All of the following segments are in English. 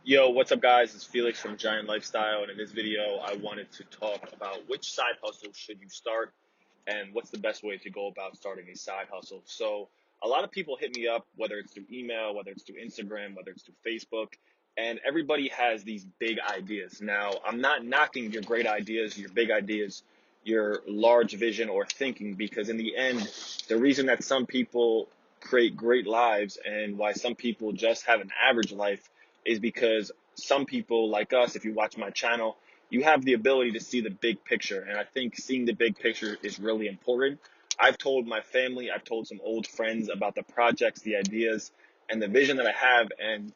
Yo, what's up, guys? It's Felix from Giant Lifestyle, and in this video, I wanted to talk about which side hustle should you start and what's the best way to go about starting a side hustle. So, a lot of people hit me up, whether it's through email, whether it's through Instagram, whether it's through Facebook, and everybody has these big ideas. Now, I'm not knocking your great ideas, your big ideas, your large vision or thinking, because in the end, the reason that some people create great lives and why some people just have an average life is because some people like us, if you watch my channel, you have the ability to see the big picture. And I think seeing the big picture is really important. I've told my family, I've told some old friends about the projects, the ideas, and the vision that I have. And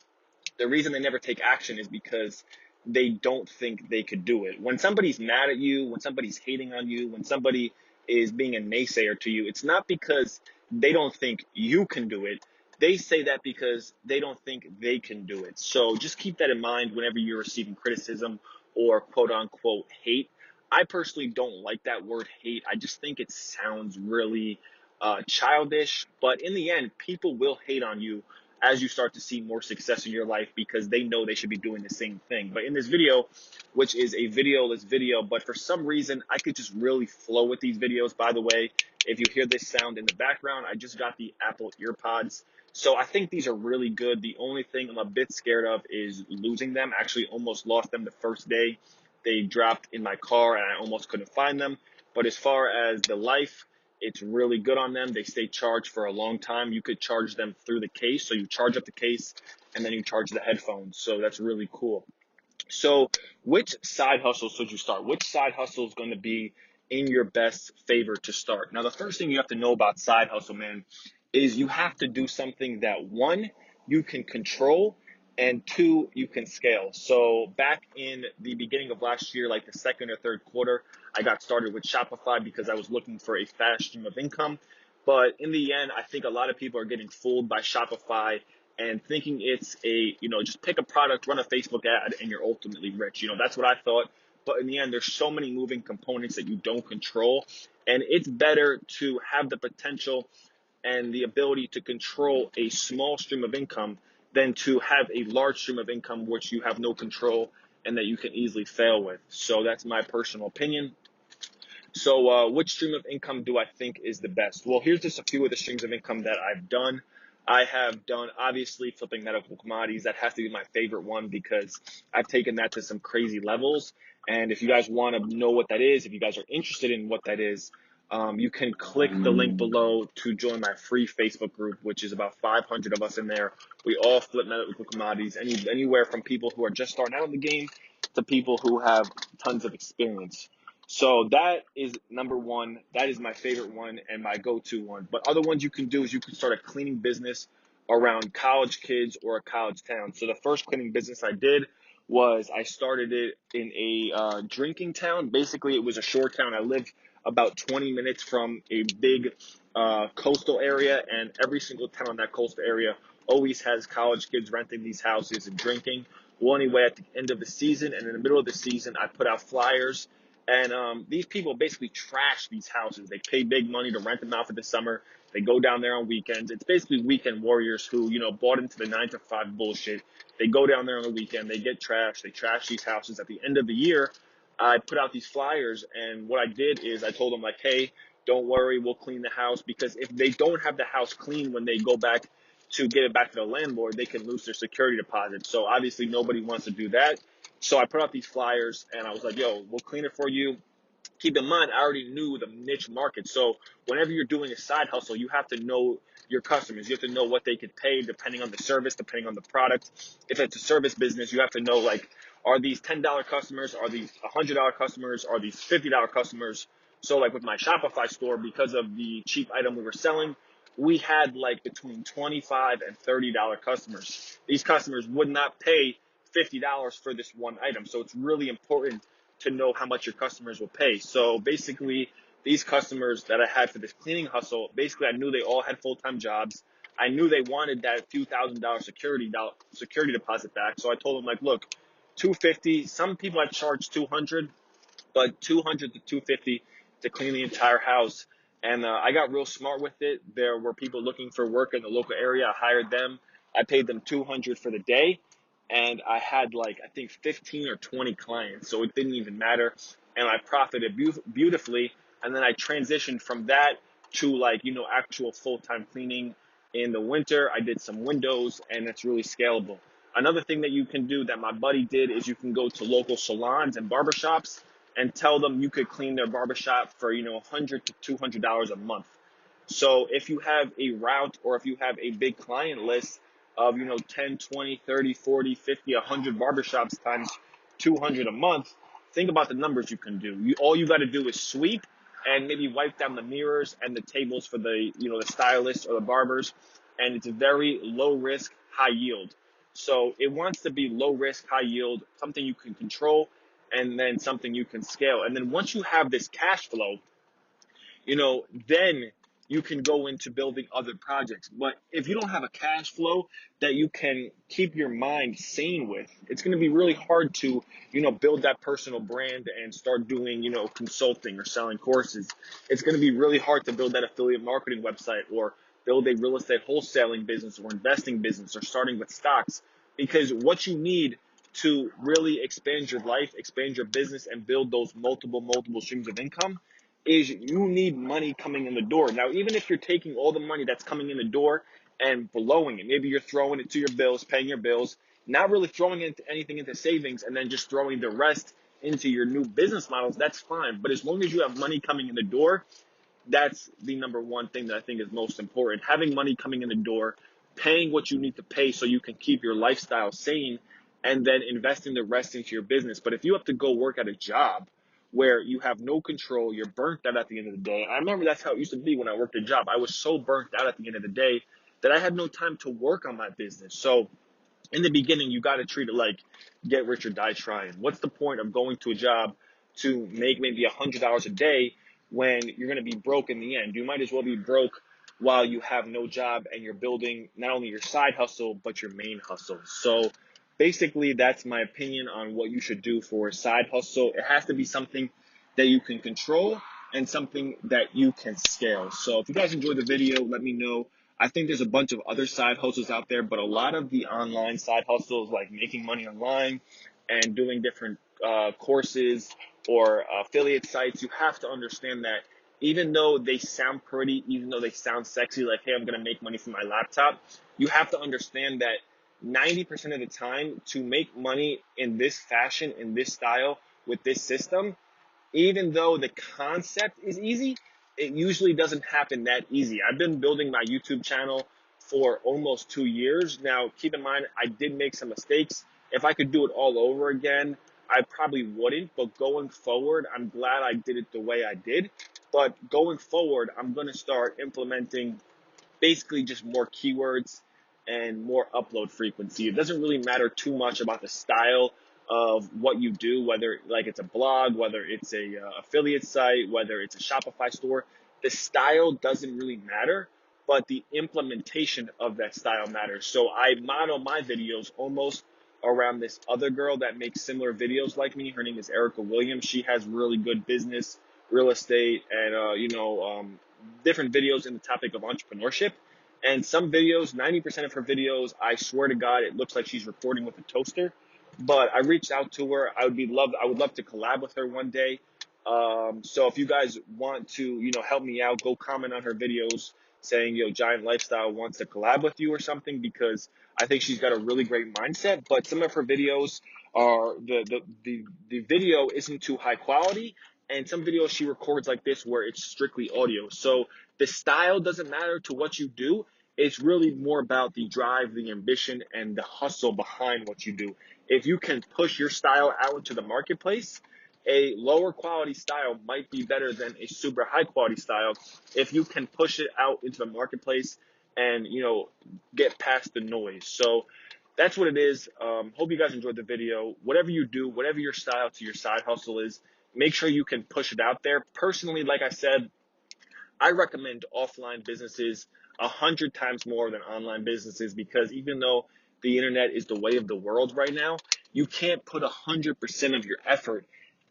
the reason they never take action is because they don't think they could do it. When somebody's mad at you, when somebody's hating on you, when somebody is being a naysayer to you, it's not because they don't think you can do it. They say that because they don't think they can do it. So just keep that in mind whenever you're receiving criticism or quote unquote hate. I personally don't like that word hate. I just think it sounds really childish. But in the end, people will hate on you as you start to see more success in your life because they know they should be doing the same thing. But in this video, which is a videoless video, but for some reason, I could just really flow with these videos. By the way, if you hear this sound in the background, I just got the Apple EarPods. So I think these are really good. The only thing I'm a bit scared of is losing them. Actually, almost lost them the first day. They dropped in my car and I almost couldn't find them. But as far as the life, it's really good on them. They stay charged for a long time. You could charge them through the case. So you charge up the case and then you charge the headphones. So that's really cool. So which side hustle should you start? Which side hustle is going to be in your best favor to start? Now, the first thing you have to know about side hustle, man, is you have to do something that one, you can control, and two, you can scale. So back in the beginning of last year, like the second or third quarter, I got started with Shopify because I was looking for a fast stream of income. But in the end, I think a lot of people are getting fooled by Shopify and thinking it's just pick a product, run a Facebook ad, and you're ultimately rich. That's what I thought. But in the end, there's so many moving components that you don't control. And it's better to have the potential and the ability to control a small stream of income than to have a large stream of income which you have no control and that you can easily fail with. So that's my personal opinion. So which stream of income do I think is the best? Well, here's just a few of the streams of income that I've done. I have done, obviously, flipping medical commodities. That has to be my favorite one because I've taken that to some crazy levels. And if you guys want to know what that is, if you guys are interested in what that is, you can click the link below to join my free Facebook group, which is about 500 of us in there. We all flip medical commodities, anywhere from people who are just starting out in the game to people who have tons of experience. So that is number one. That is my favorite one and my go-to one. But other ones you can do is you can start a cleaning business around college kids or a college town. So the first cleaning business I did was I started it in a drinking town. Basically, it was a shore town. I lived about 20 minutes from a big coastal area, and every single town in that coastal area always has college kids renting these houses and drinking. Well, anyway, at the end of the season and in the middle of the season, I put out flyers and these people basically trash these houses. They pay big money to rent them out for the summer. They go down there on weekends. It's basically weekend warriors who, bought into the 9 to 5 bullshit. They go down there on the weekend. They get trashed. They trash these houses. At the end of the year, I put out these flyers. And what I did is I told them, like, hey, don't worry, we'll clean the house. Because if they don't have the house clean when they go back to get it back to the landlord, they can lose their security deposit. So obviously nobody wants to do that. So I put out these flyers and I was like, yo, we'll clean it for you. Keep in mind, I already knew the niche market. So whenever you're doing a side hustle, you have to know your customers. You have to know what they could pay depending on the service, depending on the product. If it's a service business, you have to know, like, are these $10 customers? Are these $100 customers? Are these $50 customers? So like with my Shopify store, because of the cheap item we were selling, we had like between $25 and $30 customers. These customers would not pay $50 for this one item. So it's really important to know how much your customers will pay. So basically, these customers that I had for this cleaning hustle, basically I knew they all had full-time jobs. I knew they wanted that few $1,000 security deposit back. So I told them, like, look, 250. Some people I charged 200, but 200 to 250 to clean the entire house. And I got real smart with it. There were people looking for work in the local area. I hired them. I paid them 200 for the day. and I had like, I think 15 or 20 clients. So it didn't even matter. And I profited beautifully. And then I transitioned from that to like, actual full-time cleaning in the winter. I did some windows, and it's really scalable. Another thing that you can do that my buddy did is you can go to local salons and barbershops and tell them you could clean their barbershop for, $100 to $200 a month. So if you have a route, or if you have a big client list of, 10, 20, 30, 40, 50, 100 barbershops times 200 a month, think about the numbers you can do. All you got to do is sweep and maybe wipe down the mirrors and the tables for the, the stylists or the barbers. And it's a very low risk, high yield. So it wants to be low risk, high yield, something you can control, and then something you can scale. And then once you have this cash flow, then you can go into building other projects. But if you don't have a cash flow that you can keep your mind sane with, it's going to be really hard to, build that personal brand and start doing, consulting or selling courses. It's going to be really hard to build that affiliate marketing website, or build a real estate wholesaling business or investing business, or starting with stocks, because what you need to really expand your life, expand your business, and build those multiple streams of income is you need money coming in the door. Now, even if you're taking all the money that's coming in the door and blowing it, maybe you're throwing it to your bills, paying your bills, not really throwing anything into savings, and then just throwing the rest into your new business models, that's fine. But as long as you have money coming in the door, that's the number one thing that I think is most important. Having money coming in the door, paying what you need to pay so you can keep your lifestyle sane, and then investing the rest into your business. But if you have to go work at a job where you have no control, you're burnt out at the end of the day. I remember that's how it used to be when I worked a job. I was so burnt out at the end of the day that I had no time to work on my business. So in the beginning, you got to treat it like get rich or die trying. What's the point of going to a job to make maybe $100 a day when you're going to be broke in the end? You might as well be broke while you have no job and you're building not only your side hustle, but your main hustle. So basically, that's my opinion on what you should do for a side hustle. It has to be something that you can control and something that you can scale. So if you guys enjoyed the video, let me know. I think there's a bunch of other side hustles out there, but a lot of the online side hustles, like making money online and doing different courses or affiliate sites, you have to understand that even though they sound pretty, even though they sound sexy, like, hey, I'm going to make money from my laptop, you have to understand that 90% of the time, to make money in this fashion, in this style, with this system, even though the concept is easy, it usually doesn't happen that easy. I've been building my YouTube channel for almost 2 years. Now, keep in mind, I did make some mistakes. If I could do it all over again, I probably wouldn't. But going forward, I'm glad I did it the way I did. But going forward, I'm going to start implementing basically just more keywords and more upload frequency. It doesn't really matter too much about the style of what you do, whether like it's a blog, whether it's a affiliate site, whether it's a Shopify store. The style doesn't really matter, but the implementation of that style matters. So I model my videos almost around this other girl that makes similar videos like me. Her name is Erica Williams. She has really good business, real estate, and different videos in the topic of entrepreneurship. And some videos, 90% of her videos, I swear to God, it looks like she's recording with a toaster. But I reached out to her. I would love to collab with her one day. So if you guys want to, help me out, go comment on her videos saying, Giant Lifestyle wants to collab with you or something, because I think she's got a really great mindset. But some of her videos are the video isn't too high quality, and some videos she records like this where it's strictly audio. So the style doesn't matter to what you do. It's really more about the drive, the ambition, and the hustle behind what you do. If you can push your style out into the marketplace, a lower quality style might be better than a super high quality style if you can push it out into the marketplace and, get past the noise. So that's what it is. Hope you guys enjoyed the video. Whatever you do, whatever your style to your side hustle is, make sure you can push it out there. Personally, like I said, I recommend offline businesses 100 times more than online businesses, because even though the internet is the way of the world right now, you can't put 100% of your effort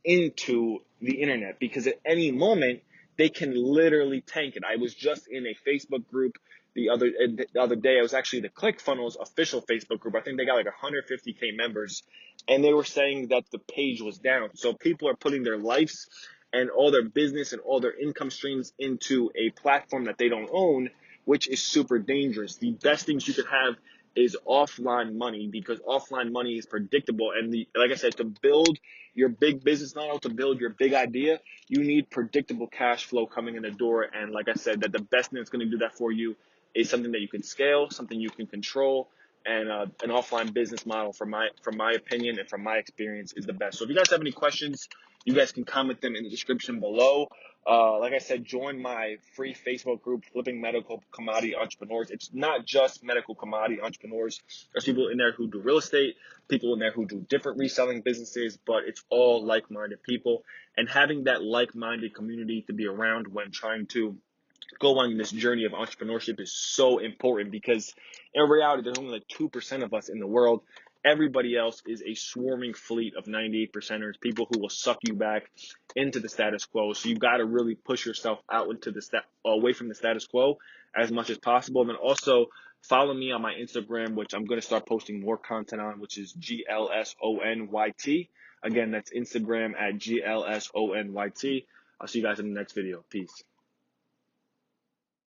into the internet, because at any moment they can literally tank it. I was just in a Facebook group the other day. It was actually the ClickFunnels official Facebook group. I think they got like 150K members, and they were saying that the page was down. So people are putting their lives and all their business and all their income streams into a platform that they don't own, which is super dangerous. The best things you could have is offline money, because offline money is predictable. And like I said, to build your big business model, to build your big idea, you need predictable cash flow coming in the door. And like I said, that the best thing that's going to do that for you is something that you can scale, something you can control, and an offline business model, from my opinion and from my experience, is the best. So if you guys have any questions, you guys can comment them in the description below. Like I said, join my free Facebook group, Flipping Medical Commodity Entrepreneurs. It's not just medical commodity entrepreneurs. There's people in there who do real estate, people in there who do different reselling businesses, but it's all like-minded people. And having that like-minded community to be around when trying to go on this journey of entrepreneurship is so important, because in reality, there's only like 2% of us in the world. Everybody else is a swarming fleet of 98%ers, people who will suck you back into the status quo. So you got to really push yourself out into away from the status quo as much as possible. And then also follow me on my Instagram, which I'm going to start posting more content on, which is GLSONYT. Again, that's Instagram at GLSONYT. I'll see you guys in the next video. Peace.